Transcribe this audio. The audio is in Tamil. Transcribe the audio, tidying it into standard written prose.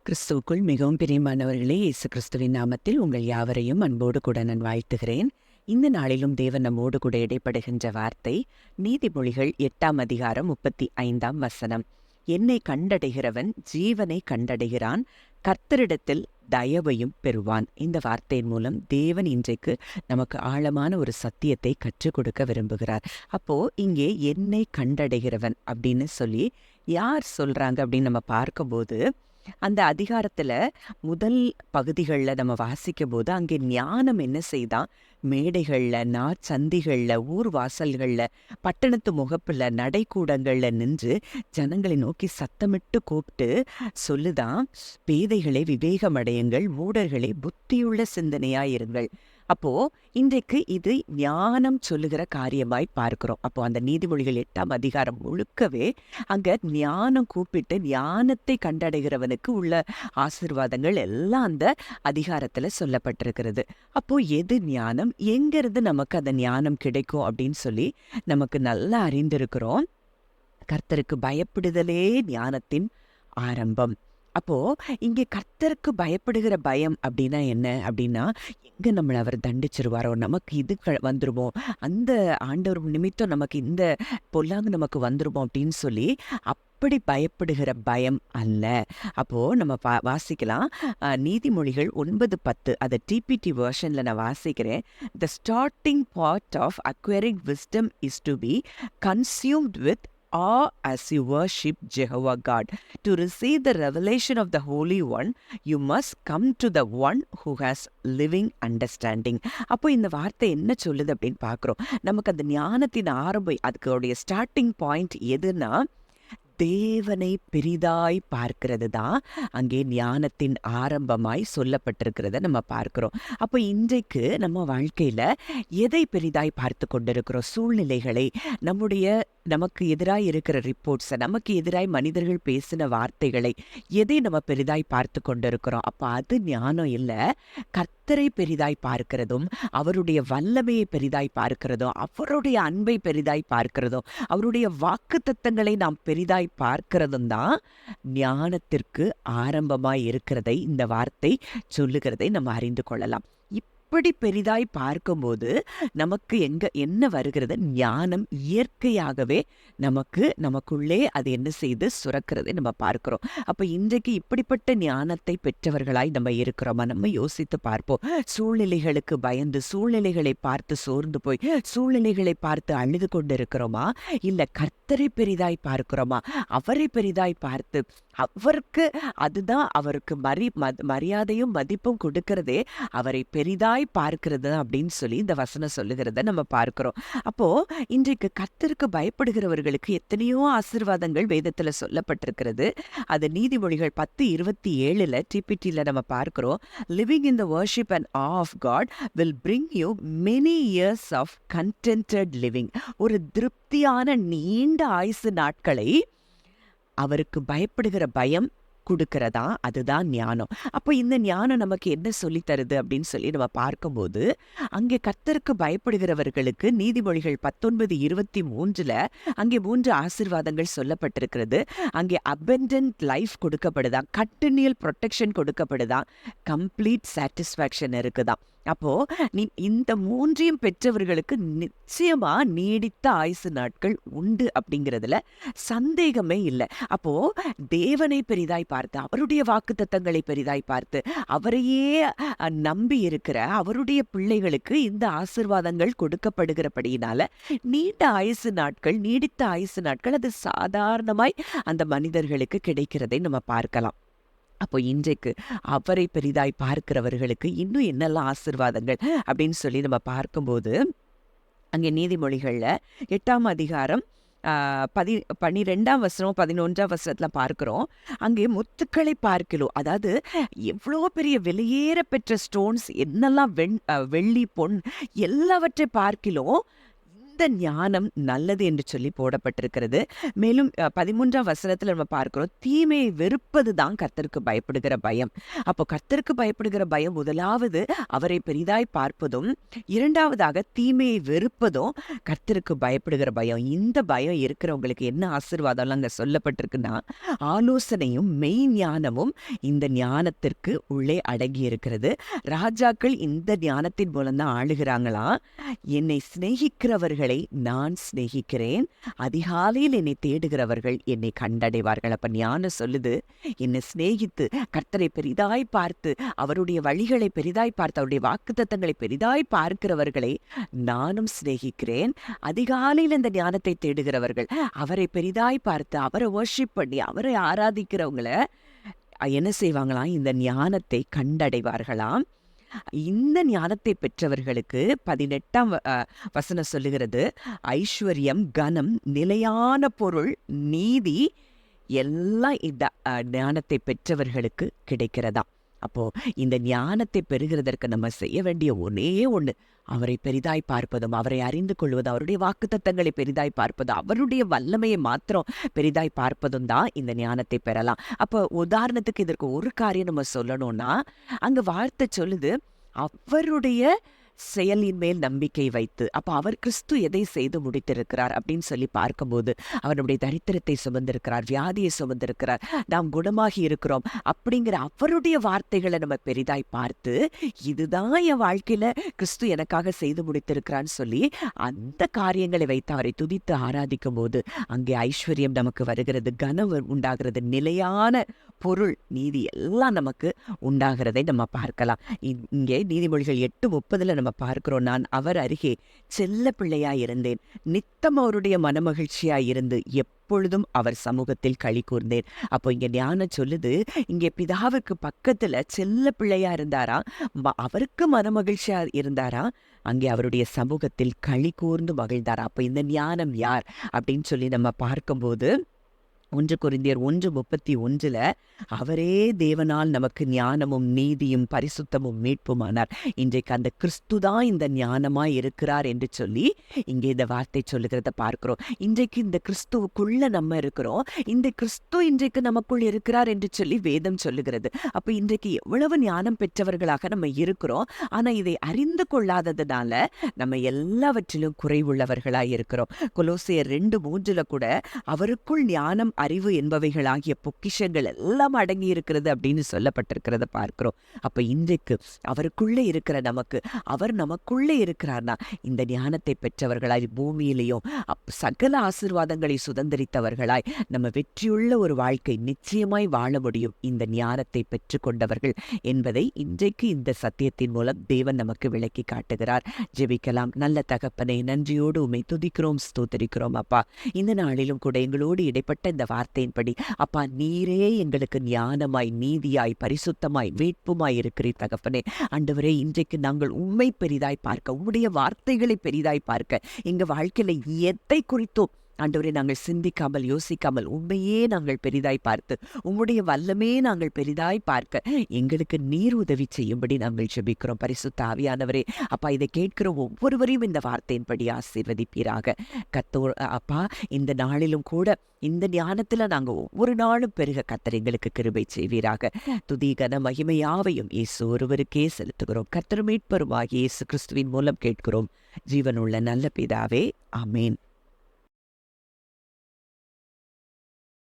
கிறிஸ்துவுக்குள் மிகவும் பிரியமானவர்களே, இயேசு கிறிஸ்துவின் நாமத்தில் உங்கள் யாவரையும் அன்போடு கூட நான் வாழ்த்துகிறேன். இந்த நாளிலும் தேவன் நம்மோடு கூட இடைப்படுகின்ற வார்த்தை நீதிமொழிகள் 8ஆம் அதிகாரம் 35ஆம் வசனம். என்னை கண்டடைகிறவன் ஜீவனை கண்டடைகிறான், கர்த்தரிடத்தில் தயவையும் பெறுவான். இந்த வார்த்தையின் மூலம் தேவன் இன்றைக்கு நமக்கு ஆழமான ஒரு சத்தியத்தை கற்றுக் கொடுக்க விரும்புகிறார். அப்போ இங்கே என்னை கண்டடைகிறவன் அப்படின்னு சொல்லி யார் சொல்றாங்க அப்படின்னு நம்ம பார்க்கும்போது, அந்த அதிகாரத்துல முதல் பகுதிகளில் நம்ம வாசிக்கும் போது அங்கே ஞானம் என்ன செய்தான், மேடைகள்ல, நாற்சந்திகள்ல, ஊர் வாசல்கள்ல, பட்டணத்து முகப்புல, நடைக்கூடங்கள்ல நின்று ஜனங்களை நோக்கி சத்தமிட்டு கூப்பிட்டு சொல்லுதான், பேதைகளை விவேகமடையுங்கள், மூடர்களே புத்தியுள்ள சிந்தனையாயிருங்கள். அப்போ இன்றைக்கு இது ஞானம் சொல்லுகிற காரியமாய் பார்க்கிறோம். அப்போ அந்த நீதிமொழிகள் 8ஆம் அதிகாரம் முழுக்கவே அங்க ஞானம் கூப்பிட்டு ஞானத்தை கண்டடைகிறவனுக்கு உள்ள ஆசீர்வாதங்கள் எல்லாம் அந்த அதிகாரத்துல சொல்லப்பட்டிருக்கிறது. அப்போ எது ஞானம், எங்கிருந்து நமக்கு அந்த ஞானம் கிடைக்கும் அப்படின்னு சொல்லி நமக்கு நல்லா அறிந்திருக்கிறோம். கர்த்தருக்கு பயப்படுதலே ஞானத்தின் ஆரம்பம். அப்போ இங்கே கர்த்தருக்கு பயப்படுகிற பயம் அப்படின்னா என்ன அப்படின்னா, எங்க நம்மளை அவர் தண்டிச்சிருவாரோ, நமக்கு இது வந்துருமோ, அந்த ஆண்டவர் நிமித்தம் நமக்கு இந்த பொல்லாங்கு நமக்கு வந்துருமோ அப்படின்னு சொல்லி அப்படி பயப்படுகிற பயம் அல்ல. அப்போ நம்ம வாசிக்கலாம், நீதிமொழிகள் 9:10, அதை டிபிடி வெர்ஷன்ல நான் வாசிக்கிறேன். The starting part of acquiring wisdom is to be consumed with awe as you worship Jehovah God. To receive the revelation of the Holy One, you must come to the one who has living understanding. அப்போ இந்த வார்த்தை என்ன சொல்லுது அப்படின்னு பார்க்குறோம். நமக்கு அந்த ஞானத்தின் ஆரம்பம், அதுக்கு ஸ்டார்டிங் பாயிண்ட் எதுனா, தேவனை பெரிதாய் பார்க்கிறது தான் அங்கே ஞானத்தின் ஆரம்பமாய் சொல்லப்பட்டிருக்கிறத நம்ம பார்க்கிறோம். அப்போ இன்றைக்கு நம்ம வாழ்க்கையில எதை பெரிதாய் பார்த்து கொண்டிருக்கிறோம்? சூழ்நிலைகளை, நமக்கு எதிராய் இருக்கிற ரிப்போர்ட்ஸை, நமக்கு எதிராய் மனிதர்கள் பேசின வார்த்தைகளை, எதை நம்ம பெரிதாய் பார்த்து கொண்டிருக்கிறோம்? அப்போ அது ஞானம் இல்லை. கர்த்தரை பெரிதாய் பார்க்கிறதும், அவருடைய வல்லமையை பெரிதாய் பார்க்கிறதும், அவருடைய அன்பை பெரிதாய் பார்க்கிறதும், அவருடைய வாக்குத்தத்தங்களை நாம் பெரிதாய் பார்க்கிறதும் தான் ஞானத்திற்கு ஆரம்பமாய் இருக்கிறதை இந்த வார்த்தை சொல்லுகிறதை நம்ம அறிந்து கொள்ளலாம். இப்படி பெரிதாய் பார்க்கும்போது நமக்கு என்ன வருகிறது? ஞானம் இயற்கையாகவே நமக்குள்ளே அது என்ன செய்து சுரக்கிறதை நம்ம பார்க்கிறோம். அப்ப இன்றைக்கு இப்படிப்பட்ட ஞானத்தை பெற்றவர்களாய் நம்ம இருக்கிறோமா? நம்ம யோசித்து பார்ப்போம். சூழ்நிலைகளுக்கு பயந்து, சூழ்நிலைகளை பார்த்து சோர்ந்து போய், சூழ்நிலைகளை பார்த்து அழுது கொண்டு இருக்கிறோமா? இல்ல கர்த்தரை பெரிதாய் பார்க்கிறோமா? அவரை பெரிதாய் பார்த்து அதுதான் அவருக்கு மரியாதையும் மதிப்பும் கொடுக்கிறதே அவரை பெரிதாய் பார்க்கிறது அப்படின்னு சொல்லி இந்த வசனம் சொல்லுகிறத நம்ம பார்க்கிறோம். அப்போ இன்றைக்கு கர்த்தருக்கு பயப்படுகிறவர்களுக்கு எத்தனையோ ஆசீர்வாதங்கள் வேதத்துல சொல்லப்பட்டிருக்கிறது. அது நீதிமொழிகள் 10:27 டிபிடில நம்ம பார்க்கிறோம். Living in the worship and awe of God will bring you many years of contented living. ஒரு திருப்தியான நீண்ட ஆயுசு நாட்களை அவருக்கு பயப்படுகிற பயம் கொடுக்கிறதா, அதுதான் ஞானம். அப்போ இந்த ஞானம் நமக்கு என்ன சொல்லி தருது அப்படின்னு சொல்லி நம்ம பார்க்கும்போது, அங்கே கர்த்தருக்கு பயப்படுகிறவர்களுக்கு நீதிமொழிகள் 19:23 அங்கே 3 ஆசீர்வாதங்கள் சொல்லப்பட்டிருக்கிறது. அங்கே அபெண்டன்ட் லைஃப் கொடுக்கப்படுதான், கண்டினியூல் ப்ரொடெக்ஷன் கொடுக்கப்படுதான், கம்ப்ளீட் சாட்டிஸ்ஃபேக்ஷன் இருக்குதான். அப்போ இந்த 3ஐயும் பெற்றவர்களுக்கு நிச்சயமா நீடித்த ஆயுசு நாட்கள் உண்டு அப்படிங்கிறதுல சந்தேகமே இல்லை. அப்போ தேவனை பெரிதாய் பார்த்து, அவருடைய வாக்குத்தத்தங்களை பெரிதாய் பார்த்து, அவரையே நம்பி இருக்கிற அவருடைய பிள்ளைகளுக்கு இந்த ஆசீர்வாதங்கள் கொடுக்கப்படுகிறபடியினால நீடித்த ஆயுசு நாட்கள் அது சாதாரணமாய் அந்த மனிதர்களுக்கு கிடைக்கிறதை நம்ம பார்க்கலாம். அப்போ இன்றைக்கு அவரை பெரிதாய் பார்க்கிறவர்களுக்கு இன்னும் என்னெல்லாம் ஆசீர்வாதங்கள் அப்படின்னு சொல்லி நம்ம பார்க்கும்போது, அங்கே நீதிமொழிகள்ல 8ஆம் அதிகாரம் 12ஆம் வசனம் 11ஆம் வசனத்துல பார்க்கிறோம். அங்கே முத்துக்களை பார்க்கிறோம். அதாவது எவ்வளோ பெரிய வெளியேற பெற்ற ஸ்டோன்ஸ், என்னெல்லாம் வெள்ளி, பொன் எல்லாவற்றை பார்க்கிறோம், இந்த ஞானம் நல்லது என்று சொல்லி போடப்பட்டிருக்கிறது. மேலும் 13ஆம் வசனத்துல நம்ம பார்க்கிறோம், தீமையை வெறுப்பது தான் கர்த்தருக்கு பயப்படுகிற பயம். அப்போ கர்த்தருக்கு பயப்படுகிற பயம் முதலாவது அவரை பெரிதாய் பார்ப்பதும், இரண்டாவதாக தீமையை வெறுப்பதும் கர்த்தருக்கு பயப்படுகிற பயம். இந்த பயம் இருக்கிறவங்களுக்கு என்ன ஆசீர்வாதம்லாம் அங்க சொல்லப்பட்டிருக்குன்னா, ஆலோசனையும் மெய் ஞானமும் இந்த ஞானத்திற்கு உள்ளே அடங்கி இருக்கிறது. ராஜாக்கள் இந்த ஞானத்தின் மூலம் தான் ஆளுகிறாங்களாம். என்னை சிநேகிக்கிறவர்களை நான் சிநேகிக்கிறேன், அதிகாலையில் என்னை தேடுகிறவர்கள் என்னை கண்டடைவார்கள். அப்ப ஞானம் சொல்லுது, என்னை சிநேகித்து கர்த்தரை பெரிதாய் பார்த்து அவருடைய வழிகளை பெரிதாய் பார்த்து அவருடைய வாக்குத்தத்தங்களை பெரிதாய் பார்க்கிறவர்களை நானும் சிநேகிக்கிறேன். அதிகாலையில் இந்த ஞானத்தை தேடுகிறவர்கள், அவரை பெரிதாய் பார்த்து அவரை வர்ஷிப் பண்ணி அவரை ஆராதிக்கிறவங்கள என்ன செய்வாங்களாம், இந்த ஞானத்தை கண்டடைவார்களாம். இந்த ஞானத்தை பெற்றவர்களுக்கு 18ஆம் வசனம் சொல்லுகிறது, ஐஸ்வர்யம், கனம், நிலையான பொருள், நீதி எல்லாம் இந்த ஞானத்தை பெற்றவர்களுக்கு கிடைக்கிறதா. அப்போ இந்த ஞானத்தை பெறுகிறதற்கு நம்ம செய்ய வேண்டிய ஒரே ஒண்ணு, அவரை பெரிதாய் பார்ப்பதும், அவரை அறிந்து கொள்வதும், அவருடைய வாக்குத்தத்தங்களை பெரிதாய் பார்ப்பதும், அவருடைய வல்லமையை மாத்திரம் பெரிதாய் பார்ப்பதும் தான் இந்த ஞானத்தை பெறலாம். அப்போ உதாரணத்துக்கு இதற்கு ஒரு காரியம் நம்ம சொல்லணும்னா, அங்க வார்த்தை சொல்லுது, அவருடைய செயலின் மேல் நம்பிக்கை வைத்து. அப்ப அவர் கிறிஸ்து எதை செய்து முடித்திருக்கிறார் அப்படின்னு சொல்லி பார்க்கும்போது, அவர் நம்முடைய தரித்திரத்தை சுமந்திருக்கிறார், வியாதியை சுமந்திருக்கிறார், நாம் குணமாகி இருக்கிறோம் அப்படிங்கிற அவருடைய வார்த்தைகளை நம்ம பெரிதாய் பார்த்து, இதுதான் என் வாழ்க்கையில கிறிஸ்து எனக்காக செய்து முடித்திருக்கிறான்னு சொல்லி அந்த காரியங்களை வைத்து அவரை துதித்து ஆராதிக்கும் போது அங்கே ஐஸ்வர்யம் நமக்கு வருகிறது, கனம் உண்டாகிறது, நிலையான பொருள், நீதி எல்லாம் நமக்கு உண்டாகிறதை நம்ம பார்க்கலாம். இங்கே நீதிமொழிகள் 8:30 நம்ம பார்க்கிறோம், நான் அவர் அருகே செல்ல பிள்ளையாய் இருந்தேன், நித்தம் அவருடைய மனமகிழ்ச்சியாய் இருந்து எப்பொழுதும் அவர் சமூகத்தில் களி கூர்ந்தேன். அப்போ இங்க ஞானம் சொல்லுது, இங்கே பிதாவுக்கு பக்கத்துல செல்ல பிள்ளையா இருந்தாரா, அவருக்கு மனமகிழ்ச்சியா இருந்தாரா, அங்கே அவருடைய சமூகத்தில் களி கூர்ந்து மகிழ்ந்தாரா. அப்போ இந்த ஞானம் யார் அப்படின்னு சொல்லி நம்ம பார்க்கும்போது 1 கொரிந்தியர் 1:31 அவரே தேவனால் நமக்கு ஞானமும் நீதியும் பரிசுத்தமும் மீட்புமானார். இன்றைக்கு அந்த கிறிஸ்துதான் இந்த ஞானமாய் இருக்கிறார் என்று சொல்லி இங்கே இந்த வார்த்தை சொல்லுகிறத பார்க்கிறோம். இன்றைக்கு இந்த கிறிஸ்துவுக்குள்ள நம்ம இருக்கிறோம், இந்த கிறிஸ்து இன்றைக்கு நமக்குள் இருக்கிறார் என்று சொல்லி வேதம் சொல்லுகிறது. அப்ப இன்றைக்கு எவ்வளவு ஞானம் பெற்றவர்களாக நம்ம இருக்கிறோம், ஆனா இதை அறிந்து கொள்ளாததுனால நம்ம எல்லாவற்றிலும் குறைவுள்ளவர்களாய் இருக்கிறோம். கொலோசியர் 2:3 கூட அவருக்குள் ஞானம், அறிவு என்பவைகளாகிய பொக்கிஷங்கள் எல்லாம் அடங்கி இருக்கிறது அப்படின்னு சொல்லப்பட்டிருக்கிறத பார்க்கிறோம். அப்ப இன்றைக்கு அவருக்குள்ளே இருக்கிற நமக்கு, அவர் நமக்குள்ளே இருக்கிறார்னா, இந்த ஞானத்தை பெற்றவர்களாய் பூமியிலேயும் சகல ஆசீர்வாதங்களை சுதந்திரித்தவர்களாய் நம்ம வெற்றியுள்ள ஒரு வாழ்க்கை நிச்சயமாய் வாழ முடியும், இந்த ஞானத்தை பெற்றுக்கொண்டவர்கள் என்பதை இன்றைக்கு இந்த சத்தியத்தின் மூலம் தேவன் நமக்கு விளக்கி காட்டுகிறார். ஜெபிக்கலாம். நல்ல தகப்பனே, நன்றியோடு உம்மை துதிக்கிறோம், ஸ்தோத்திரிக்கிறோம் அப்பா. இந்த நாளிலும் கூட எங்களோடு இடைப்பட்ட இந்த வார்த்தையின்படி அப்பா, நீரே எங்களுக்கு ஞானமாய், நீதியாய், பரிசுத்தமாய், வேட்புமாய் இருக்கிறீர் தகப்பனே. ஆண்டவரே, இன்றைக்கு நாங்கள் உம்மை பெரிதாய் பார்க்க, உம்முடைய வார்த்தைகளை பெரிதாய் பார்க்க, எங்க வாழ்க்கையில எதை குறித்தோ ஆண்டவரே நாங்கள் சிந்திக்காமல் யோசிக்காமல் உண்மையே நாங்கள் பெரிதாய் பார்த்து, உம்முடைய வல்லமே நாங்கள் பெரிதாய் பார்க்க எங்களுக்கு நீர் உதவி செய்யும்படி நாங்கள் ஜெபிக்கிறோம். பரிசுத்த ஆவியானவரே அப்பா, இதை கேட்கிற ஒவ்வொருவரையும் இந்த வார்த்தையின்படி ஆசீர்வதிப்பீராக. அப்பா, இந்த நாளிலும் கூட இந்த ஞானத்துல நாங்க ஒவ்வொரு நாளும் பெருக கர்த்தர் எங்களுக்கு கிருபை செய்வீராக. துதி கன மகிமையாவையும் இயேசு ஒருவருக்கே செலுத்துகிறோம். கர்த்தர் மீட்பருமாகிய இயேசு கிறிஸ்துவின் மூலம் கேட்கிறோம், ஜீவனுள்ள நல்ல பிதாவே, ஆமேன்.